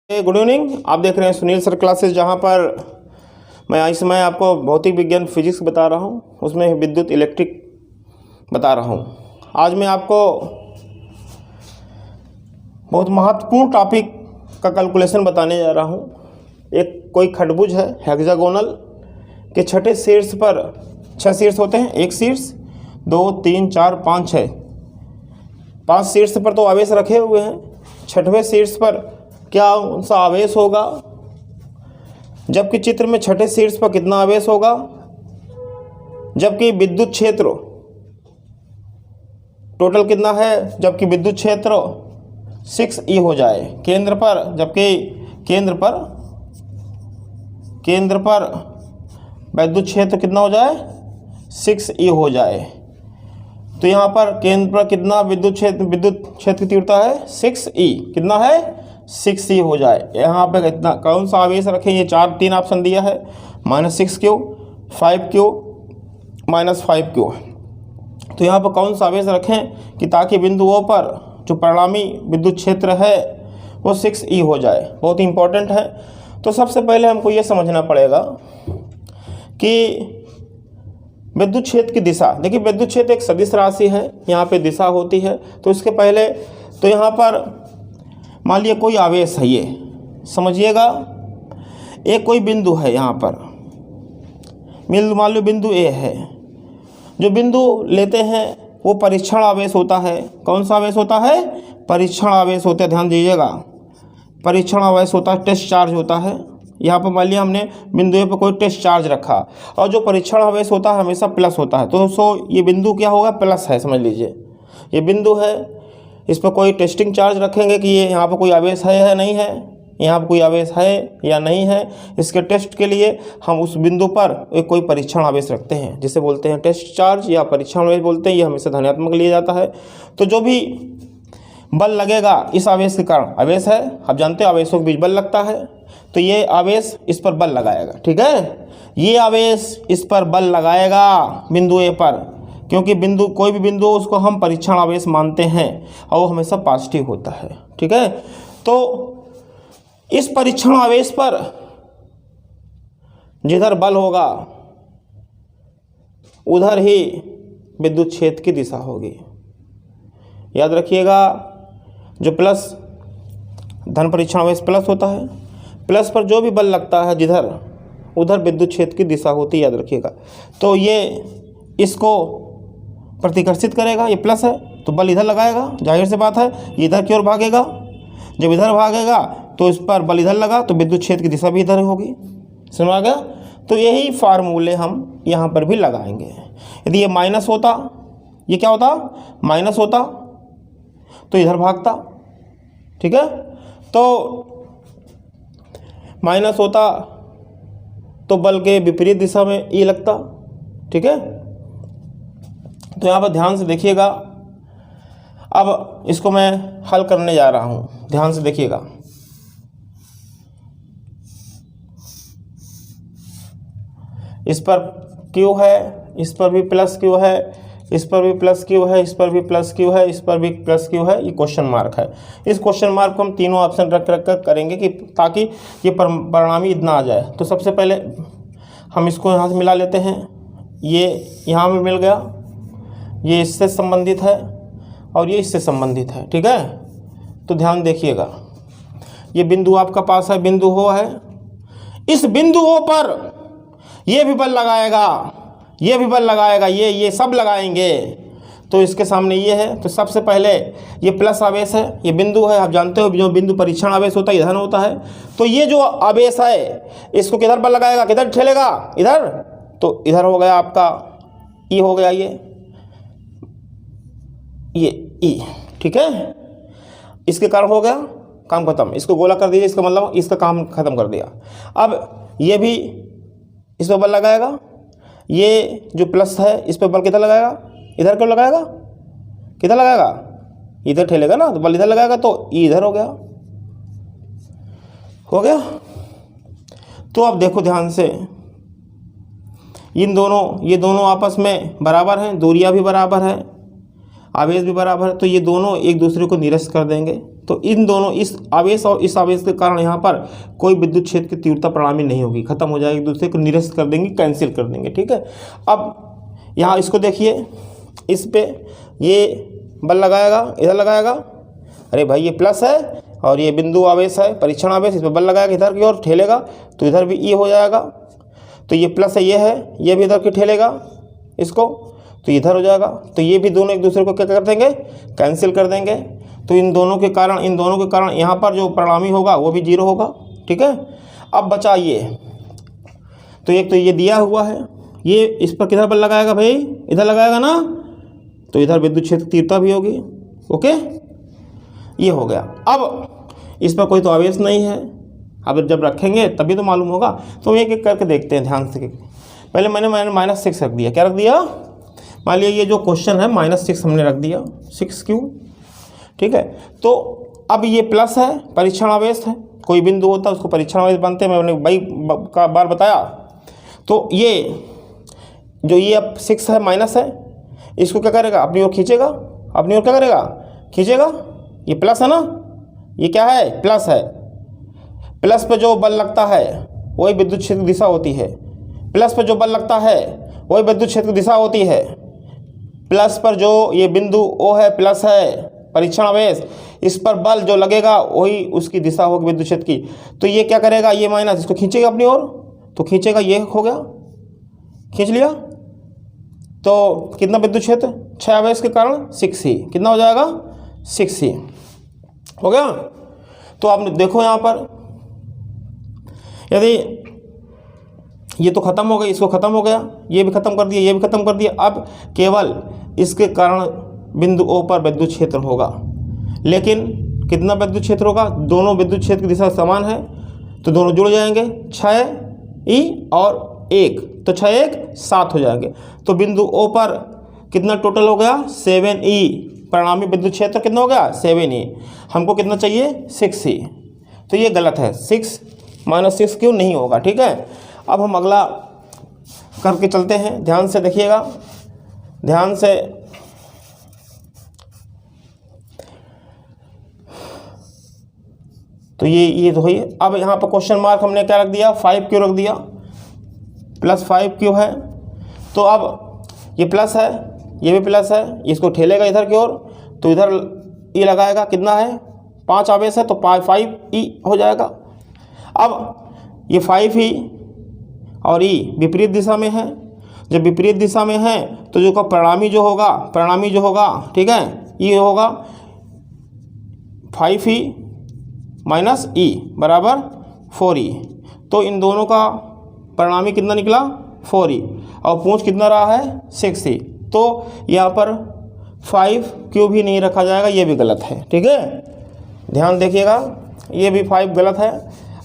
Good evening. आप देख रहे हैं सुनील सर क्लासेस, जहां पर मैं इस समय आपको भौतिक विज्ञान फिजिक्स बता रहा हूं, उसमें विद्युत इलेक्ट्रिक बता रहा हूं। आज मैं आपको बहुत महत्वपूर्ण टॉपिक का कैलकुलेशन बताने जा रहा हूं। एक कोई खडभुज है हेक्सागोनल के छठे शीर्ष पर 6 शीर्ष होते हैं, एक शीर्ष 2 3 4 5 6, 5 शीर्ष पर तो आवेश रखे हुए हैं। छठवें शीर्ष पर क्या उनका आवेश होगा, जबकि चित्र में छठे शीर्ष पर कितना आवेश होगा, जबकि विद्युत क्षेत्र टोटल कितना है, जबकि विद्युत क्षेत्र 6E हो जाए केंद्र पर, जबकि केंद्र पर विद्युत क्षेत्र कितना हो जाए 6E हो जाए। तो यहाँ पर केंद्र पर कितना विद्युत क्षेत्र की तीव्रता है 6E, कितना है 6E हो जाए। यहाँ पे कितना कौन सा आवेश रखें, ये 3 ऑप्शन दिया है, -6Q, 5Q, -5Q। तो यहाँ पर कौन सा आवेश रखें कि ताकि बिंदुओं पर जो परिणामी विद्युत क्षेत्र है वो 6E हो जाए, बहुत इंपॉर्टेंट है। तो सबसे पहले हमको ये समझना पड़ेगा कि विद्युत क्षेत्र की दिशा, देखिए विद्युत क्षेत्र एक सदिश राशि है, यहाँ पे दिशा होती है। तो इसके पहले तो यहाँ पर मान लिया कोई आवेश है, ये समझिएगा, एक कोई बिंदु है यहाँ पर, मान लो बिंदु ए है। जो बिंदु लेते हैं वो परीक्षण आवेश होता है। कौन सा आवेश होता है, परीक्षण आवेश होता है, ध्यान दीजिएगा, परीक्षण आवेश होता है, टेस्ट चार्ज होता है। यहाँ पर मान लिया हमने बिंदु ए पर कोई टेस्ट चार्ज रखा, और जो परीक्षण आवेश होता है हमेशा प्लस होता है। तो ये बिंदु क्या होगा, प्लस है, समझ लीजिए ये बिंदु है, इस पर कोई टेस्टिंग चार्ज रखेंगे कि ये यहाँ पर कोई आवेश है या नहीं है, यहाँ पर कोई आवेश है या नहीं है। इसके टेस्ट के लिए हम उस बिंदु पर एक कोई परीक्षण आवेश रखते हैं, जिसे बोलते हैं टेस्ट चार्ज या परीक्षण आवेश बोलते हैं। ये हमेशा धनात्मक लिया जाता है। तो जो भी बल लगेगा इस आवेश के कारण, आवेश है, आप जानते हैं आवेशों के बीच बल लगता है, तो ये आवेश इस पर बल लगाएगा, ठीक है, ये आवेश इस पर बल लगाएगा बिंदु ए पर, क्योंकि बिंदु कोई भी बिंदु उसको हम परीक्षण आवेश मानते हैं और वो हमेशा पॉजिटिव होता है, ठीक है। तो इस परीक्षण आवेश पर जिधर बल होगा उधर ही विद्युत क्षेत्र की दिशा होगी। याद रखिएगा, जो प्लस धन परीक्षण आवेश प्लस होता है, प्लस पर जो भी बल लगता है जिधर, उधर विद्युत क्षेत्र की दिशा होती है, याद रखिएगा। तो ये इसको प्रतिकर्षित करेगा, ये प्लस है तो बल इधर लगाएगा, जाहिर सी बात है ये इधर की ओर भागेगा। जब इधर भागेगा तो इस पर बल इधर लगा तो विद्युत क्षेत्र की दिशा भी इधर होगी, समझ आ गया। तो यही फार्मूले हम यहाँ पर भी लगाएंगे। यदि ये माइनस होता, ये क्या होता, माइनस होता तो इधर भागता, ठीक है, तो माइनस होता तो बल के विपरीत दिशा में ये लगता, ठीक है। तो यहाँ पर ध्यान से देखिएगा, अब इसको मैं हल करने जा रहा हूँ, ध्यान से देखिएगा। इस पर Q है, इस पर भी प्लस Q है, इस पर भी प्लस Q है, इस पर भी प्लस Q है, इस पर भी प्लस Q है, ये क्वेश्चन मार्क है। इस क्वेश्चन मार्क को हम तीनों ऑप्शन रख कर करेंगे कि ताकि ये परिणामी इतना आ जाए। तो सबसे पहले हम इसको यहाँ से मिला लेते हैं, ये यहाँ में मिल गया, ये इससे संबंधित है और ये इससे संबंधित है, ठीक है। तो ध्यान देखिएगा, ये बिंदु आपका पास है, बिंदु हो है, इस बिंदु हो पर ये भी बल लगाएगा, ये भी बल लगाएगा, ये सब लगाएंगे। तो इसके सामने ये है, तो सबसे पहले ये प्लस आवेश है, ये बिंदु है, आप जानते हो जो बिंदु परीक्षण आवेश होता है इधर होता है। तो ये जो आवेश है इसको किधर बल लगाएगा, किधर ठेलेगा, इधर, तो इधर हो गया आपका ई, हो गया ये ई, ठीक है। इसके कारण हो गया काम खत्म, इसको गोला कर दीजिए, इसका मतलब इसका काम खत्म कर दिया। अब ये भी इस पर बल लगाएगा, ये जो प्लस है इस पर बल किधर लगाएगा, इधर क्यों लगाएगा, किधर लगाएगा, इधर ठेलेगा ना, तो बल इधर लगाएगा, तो इधर हो गया, हो गया। तो अब देखो ध्यान से, ये दोनों आपस में बराबर हैं, दूरियां भी बराबर है, आवेश भी बराबर है, तो ये दोनों एक दूसरे को निरस्त कर देंगे, तो इन दोनों, इस आवेश और इस आवेश के कारण यहाँ पर कोई विद्युत क्षेत्र की तीव्रता परिणामी नहीं होगी, खत्म हो जाएगी, एक दूसरे को निरस्त कर देंगे, कैंसिल कर देंगे। ठीक है, अब यहाँ इसको देखिए, इस पे ये बल लगाएगा, इधर लगाएगा, अरे भाई ये प्लस है और ये बिंदु आवेश है, परीक्षण आवेश, इस पर बल लगाएगा, इधर की ओर ठेलेगा तो इधर भी ई हो जाएगा, तो ये प्लस है, ये भी इधर की ठेलेगा इसको तो इधर हो जाएगा, तो ये भी दोनों एक दूसरे को क्या कर देंगे, कैंसिल कर देंगे। तो इन दोनों के कारण यहाँ पर जो परिणामी होगा वो भी 0 होगा। ठीक है, अब बचा ये, तो एक तो ये दिया हुआ है, ये इस पर किधर बल लगाएगा भाई, इधर लगाएगा ना, तो इधर विद्युत क्षेत्र तीव्रता भी होगी। ओके, ये हो गया। अब इस पर कोई तो आवेश नहीं है, अब जब रखेंगे तभी तो मालूम होगा। तो एक एक करके देखते हैं ध्यान से। पहले मैंने -6 रख दिया, क्या रख दिया, मान लिया ये जो क्वेश्चन है -6 हमने रख दिया, 6 क्यों। ठीक है, तो अब ये प्लस है, परीक्षण आवेश है, कोई बिंदु होता है उसको परीक्षण आवेश बनते हैं, मैंने का बार बताया। तो ये जो ये अब 6 है, माइनस है, इसको क्या करेगा, अपनी ओर खींचेगा, अपनी ओर क्या करेगा, खींचेगा, ये प्लस है ना, ये क्या है, प्लस है, प्लस पे जो बल लगता है वही विद्युत क्षेत्र की दिशा होती है, प्लस पर जो बल लगता है वही विद्युत क्षेत्र की दिशा होती है, प्लस पर जो ये बिंदु ओ है, प्लस है परीक्षण आवेश, इस पर बल जो लगेगा वही उसकी दिशा होगी विद्युत क्षेत्र की। तो ये क्या करेगा, ये माइनस, इसको खींचेगा अपनी ओर, तो खींचेगा, ये हो गया, खींच लिया, तो कितना विद्युत क्षेत्र, 6 आवेश के कारण 6 ही, कितना हो जाएगा, 6 ही हो गया। तो आपने देखो यहाँ पर, यदि ये तो ख़त्म हो गया, इसको ख़त्म हो गया, ये भी ख़त्म कर दिया, ये भी ख़त्म कर दिया, अब केवल इसके कारण बिंदु ओ पर विद्युत क्षेत्र होगा। लेकिन कितना विद्युत क्षेत्र होगा, दोनों विद्युत क्षेत्र की दिशा समान है तो दोनों जुड़ जाएंगे, 6 और 1, तो 6 1 7 हो जाएंगे। तो बिंदु ओ पर कितना टोटल हो गया, 7E, परिणामी विद्युत क्षेत्र कितना हो गया, 7E, हमको कितना चाहिए, 6E, तो ये गलत है, 6 -6 क्यों नहीं होगा। ठीक है, अब हम अगला करके चलते हैं, ध्यान से देखिएगा, ध्यान से, तो ये तो हुई। अब यहाँ पर क्वेश्चन मार्क हमने क्या रख दिया, 5 क्यों रख दिया, +5 क्यों है, तो अब ये प्लस है, ये भी प्लस है, इसको ठेलेगा इधर की ओर, तो इधर ई लगाएगा, कितना है, 5 आवेश है तो 5E हो जाएगा। अब ये 5E और E विपरीत दिशा में है, जब विपरीत दिशा में है तो जो का परिणामी जो होगा, ठीक है, ये होगा 5E - E बराबर 4E, तो इन दोनों का परिणामी कितना निकला, 4E, और पूंछ कितना रहा है, 6E, तो यहाँ पर 5 क्यों भी नहीं रखा जाएगा, ये भी गलत है। ठीक है, ध्यान देखिएगा, ये भी 5 गलत है।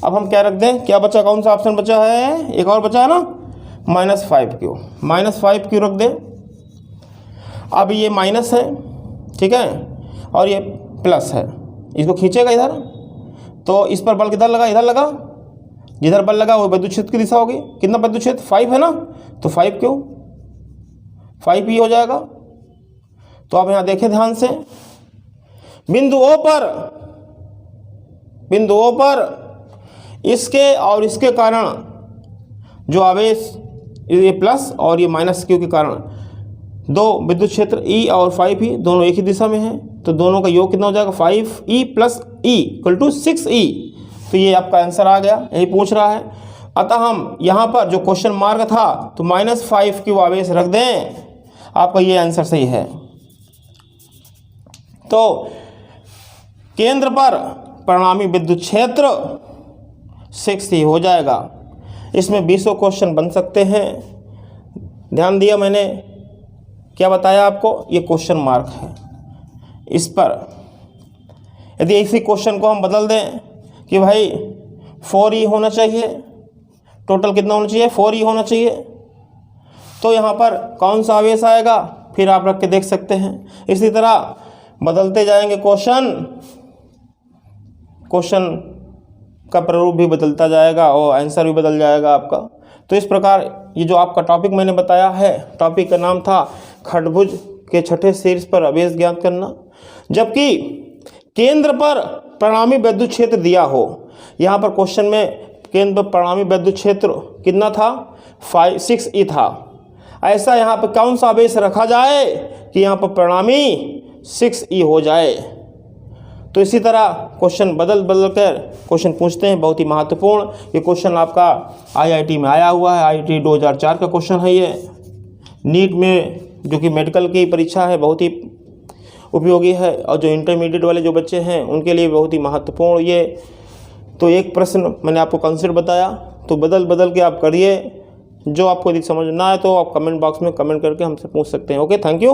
अब हम क्या रख दें, क्या बचा, कौन सा ऑप्शन बचा है, एक और बचा है ना, -5 क्यों, -5 क्यों रख दें। अब ये माइनस है, ठीक है, और ये प्लस है, इसको खींचेगा इधर, तो इस पर बल किधर लगा, इधर लगा, जिधर बल लगा वो विद्युत क्षेत्र की दिशा होगी, कितना विद्युत क्षेत्र, 5 है ना, तो 5 क्यों, 5E हो जाएगा। तो आप यहाँ देखें ध्यान से, बिंदु ओ पर इसके और इसके कारण जो आवेश, ये प्लस और ये -Q के कारण दो विद्युत क्षेत्र E और 5E दोनों एक ही दिशा में हैं, तो दोनों का योग कितना हो जाएगा, 5E + E = 6E। तो ये आपका आंसर आ गया, यही पूछ रहा है। अतः हम यहाँ पर जो क्वेश्चन मार्क था तो -5Q आवेश रख दें, आपका ये आंसर सही है। तो केंद्र पर परिणामी विद्युत क्षेत्र 6E हो जाएगा। इसमें 20 क्वेश्चन बन सकते हैं। ध्यान दिया मैंने, क्या बताया आपको, ये क्वेश्चन मार्क है। इस पर यदि इसी क्वेश्चन को हम बदल दें कि भाई 4E होना चाहिए, टोटल कितना होना चाहिए, 4E होना चाहिए, तो यहाँ पर कौन सा आवेश आएगा, फिर आप रख के देख सकते हैं। इसी तरह बदलते जाएंगे क्वेश्चन का प्रारूप भी बदलता जाएगा और आंसर भी बदल जाएगा आपका। तो इस प्रकार ये जो आपका टॉपिक मैंने बताया है, टॉपिक का नाम था खट्भुज के छठे शीर्ष पर आवेश ज्ञात करना। जबकि केंद्र पर परिणामी विद्युत क्षेत्र दिया हो। यहाँ पर क्वेश्चन में केंद्र पर परिणामी विद्युत क्षेत्र कितना था, 6E था। ऐसा यहाँ पर कौन सा आवेश रखा जाए कि यहाँ पर परिणामी 6E हो जाए। तो इसी तरह क्वेश्चन बदल कर क्वेश्चन पूछते हैं, बहुत ही महत्वपूर्ण। ये क्वेश्चन आपका IIT में आया हुआ है, IIT 2004 का क्वेश्चन है ये। नीट में जो कि मेडिकल की परीक्षा है बहुत ही उपयोगी है, और जो इंटरमीडिएट वाले जो बच्चे हैं उनके लिए बहुत ही महत्वपूर्ण ये। तो एक प्रश्न मैंने आपको कंसेप्ट बताया, तो बदल के आप करिए। जो आपको यदि समझ ना आए तो आप कमेंट बॉक्स में कमेंट करके हमसे पूछ सकते हैं। Okay, thank you.